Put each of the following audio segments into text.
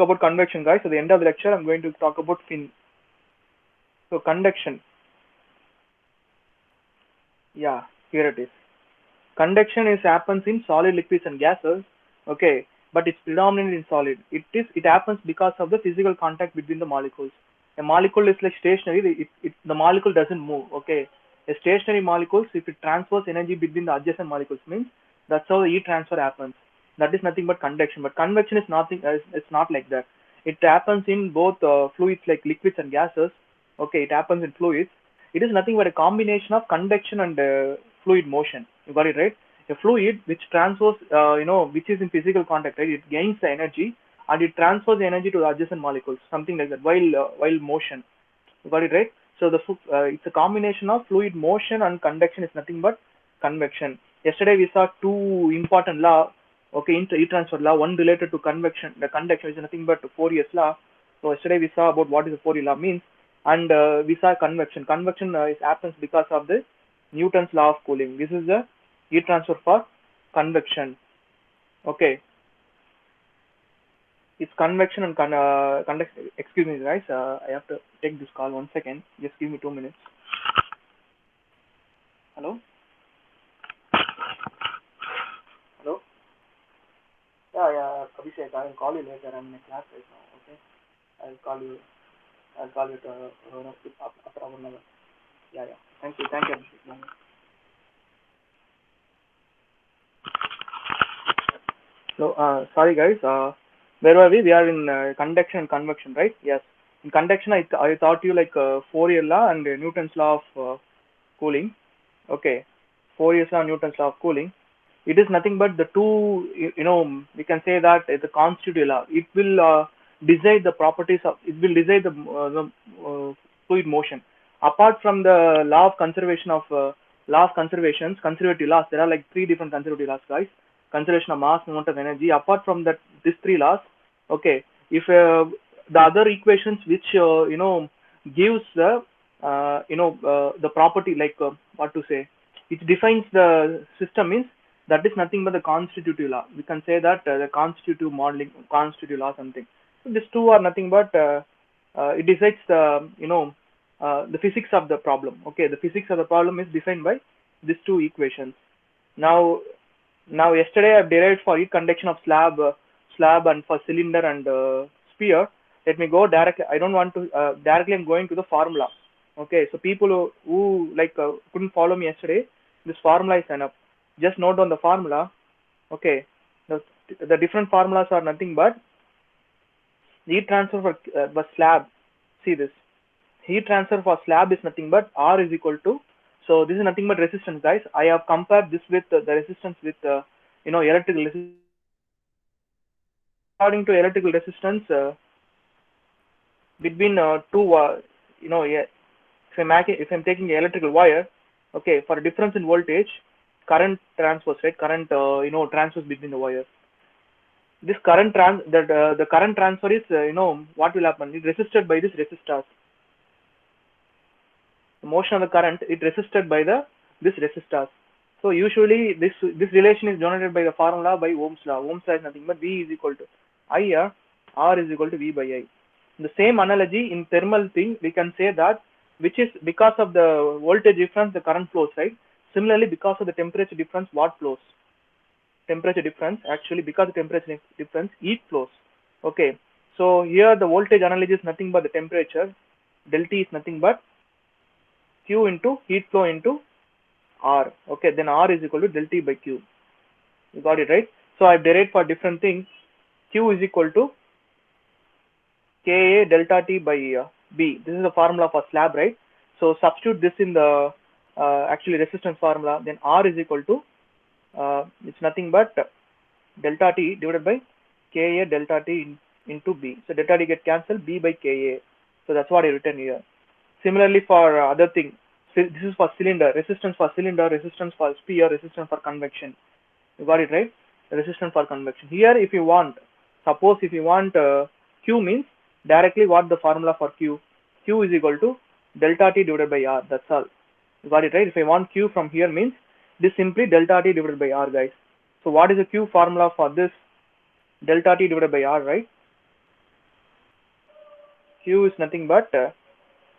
about convection, guys. At the end of the lecture, I'm going to talk about fin. So conduction. Yeah, here it is. Conduction is happens in solid, liquids, and gases. Okay, but it's predominantly in solid. It happens because of the physical contact between the molecules. A molecule is like stationary. The molecule doesn't move. Okay, a stationary molecules, if it transfers energy between the adjacent molecules, means that's how the heat transfer happens. That is nothing but conduction. But convection is nothing. It's not like that. It happens in both fluids like liquids and gases. Okay, it happens in fluids. It is nothing but a combination of conduction and fluid motion. You got it right? A fluid which transfers, which is in physical contact, right? It gains the energy and it transfers the energy to the adjacent molecules, something like that, while motion. You got it right? So it's a combination of fluid motion and conduction is nothing but convection. Yesterday we saw two important law, okay, in heat transfer law, one related to convection, the conduction is nothing but Fourier's law. So yesterday we saw about what is the Fourier law means, and we saw convection. Convection happens because of the Newton's law of cooling. This is the heat transfer for convection. Okay, it's convection and conduction. Excuse me, guys. I have to take this call. 1 second. Just give me 2 minutes. Hello. Hello. Yeah, yeah. Abhishek, I will call you later. I'm in a class right now. Okay. I'll call you. I'll call you after 1 hour. Yeah, yeah. Thank you. Thank you, Abhishek. So, sorry guys, where were we? We are in conduction and convection, right? Yes. In conduction, I taught you like Fourier law and Newton's law of cooling. Okay. Fourier's law and Newton's law of cooling. It is nothing but the two, we can say that it's a constitutive law. It will decide the properties of, it will decide the fluid motion. Apart from the law of conservation conservative laws, there are like three different conservative laws, guys. Conservation of mass, movement of energy. Apart from that, these three laws, okay, if the other equations which gives the property, like what to say, which defines the system, means that is nothing but the constitutive law. We can say that the constitutive modeling, constitutive law, something. So these two are nothing but it decides the physics of the problem. Okay, the physics of the problem is defined by these two equations. Now yesterday I've derived for heat conduction of slab and for cylinder and sphere. Let me go directly. I don't want to directly. I'm going to the formula. Okay, so people who like couldn't follow me yesterday, this formula is enough. Just note down the formula. Okay, the different formulas are nothing but heat transfer for slab. See this, heat transfer for slab is nothing but R is equal to, so this is nothing but resistance, guys. I have compared this with the resistance with electrical resistance. According to electrical resistance between two if I'm taking an electrical wire, okay, for a difference in voltage, current transfers, right? Current transfers between the wires. This the current transfer is what will happen? It resisted by this resistors. The motion of the current, it resisted by this resistors. So usually this relation is denoted by the formula by Ohm's law. Ohm's law is nothing but V is equal to I R is equal to V by I. In the same analogy in thermal thing, we can say that which is because of the voltage difference, the current flows, right? Similarly, because of the temperature difference, what flows? Temperature difference, actually because of the temperature difference, heat flows. Okay, so here the voltage analogy is nothing but the temperature. Del T is nothing but Q into heat flow into R. Okay, then R is equal to del T by Q. You got it right? So I've derived for different things. Q is equal to Ka delta T by B. This is the formula for slab, right? So substitute this in the actually resistance formula. Then R is equal to it's nothing but delta T divided by Ka delta T into B. So delta T get cancelled, B by Ka. So that's what I written here. Similarly for other thing, this is for cylinder, resistance for cylinder, resistance for sphere, resistance for convection. You got it right? Resistance for convection. Here if you want, suppose if you want Q means directly what the formula for Q? Q is equal to delta T divided by R. That's all. You got it right? If I want Q from here means this simply delta T divided by R, guys. So what is the Q formula for this? Delta T divided by R, right? Q is nothing but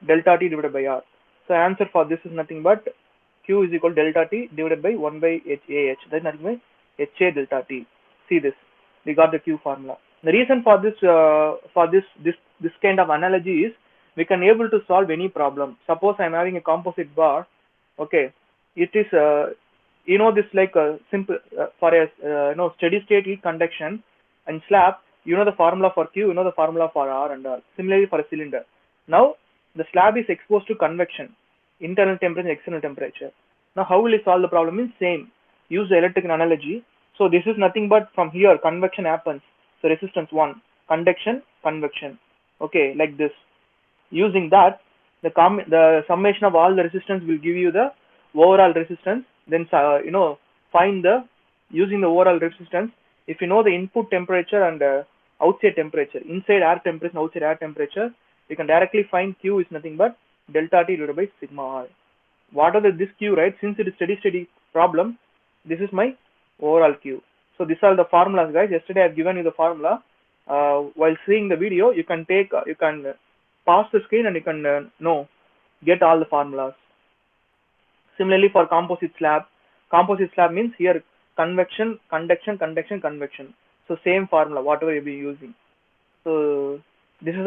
delta T divided by R. So answer for this is nothing but Q is equal to delta T divided by 1 by HAH. That is nothing by HA delta T. See this. We got the Q formula. The reason for this kind of analogy is we can able to solve any problem. Suppose I am having a composite bar. Okay, it is this like a simple for a steady state heat conduction and slab. You know the formula for Q, you know the formula for R and R. Similarly for a cylinder. Now the slab is exposed to convection, internal temperature, external temperature. Now how will you solve the problem? Is same. Use the electrical analogy. So this is nothing but from here convection happens. So resistance 1, conduction, convection. Okay, like this. Using that, the summation of all the resistance will give you the overall resistance. Then find the using the overall resistance. If you know the input temperature and outside temperature, inside air temperature, outside air temperature, you can directly find Q is nothing but delta T divided by sigma R. Whatever this Q, right? Since it is steady problem, this is my overall Q. So these are the formulas, guys. Yesterday I've given you the formula. While seeing the video, you can pause the screen and you can get all the formulas. Similarly for composite slab means here convection, conduction, convection. So same formula, whatever you'll be using. So this is how